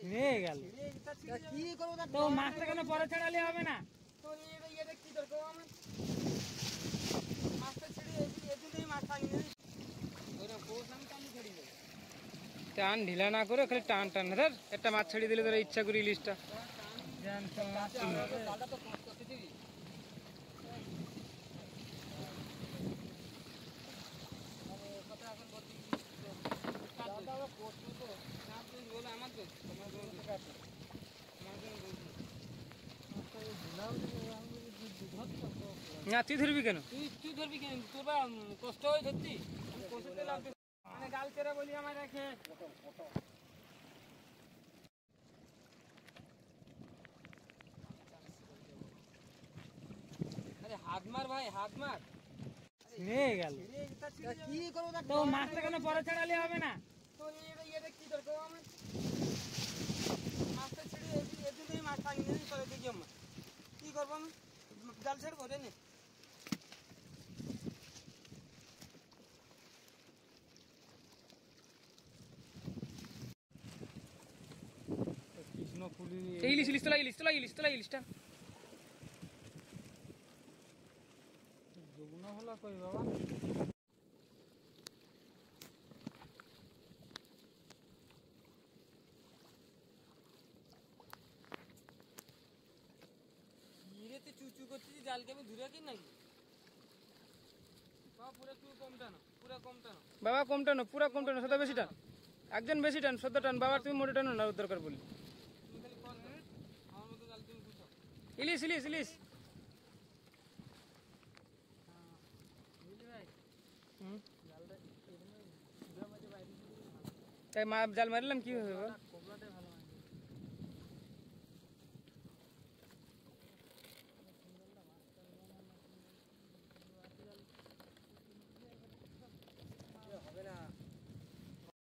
ছিঁড়ে গেল। কি করবো তো মাছটা কেন পরে ছাড়ালে হবে না? তো এটা কি দরকার আমার মাছটা ছেড়ে এদিকেই মাছ থাকি ওরা কোষ আমি টানি ছেড়ে দেবো। টান ঢিলা না করে খালি টান টান ধর একটা মাছ ছেড়ে দিলে তোরা ইচ্ছা করি ইলিশটা জালটা তো কোষ করতে দিবি। কথা এখন বলছি জালটা আমরা কোষ করবো না তুই বলে আমার তো তোমার জন্য ঠিক আছে আমার জন্য বলছি না তুই ধরবি কেন? তুই ধরবি কেন? তোর বা কষ্ট হয়ে ধরতি কষ্টতে লাগবে মানে গাল চেরা বলি আমার রেখে আরে হাত মার ভাই হাত মার। ছিঁড়ে গেল। কি করবো তো মাছটা কেন পরে ছাড়ালে হবে না? তো এটা কি দরকার আমার মাছটা ছেড়ে এদিকেই মাছ থাকি করে দেখি আমার কি করবো আমি জাল ছেড়ে করে নি কৃষ্ণফুলি ইলিশ ইলিশ তোলা ইলিশ তোলা ইলিশ তোলা ইলিশটা যমুনা হলা কই বাবা? ইরেতে চুচু করছিস জালকে আমি ধরে কি নাকি পুরো চু কম টানো পুরো কম টানো বাবা কম টানো পুরা কম টানো সদা বেশি টান একজন বেশি টান সদ্য টান বাবা তুমি মোটে টানো না দরকার বলি তুমি খালি কর আমার মতো জাল তুমি বুঝো ইলিশ ইলিশ ইলিশ তাই জাল মারলাম কি হবে?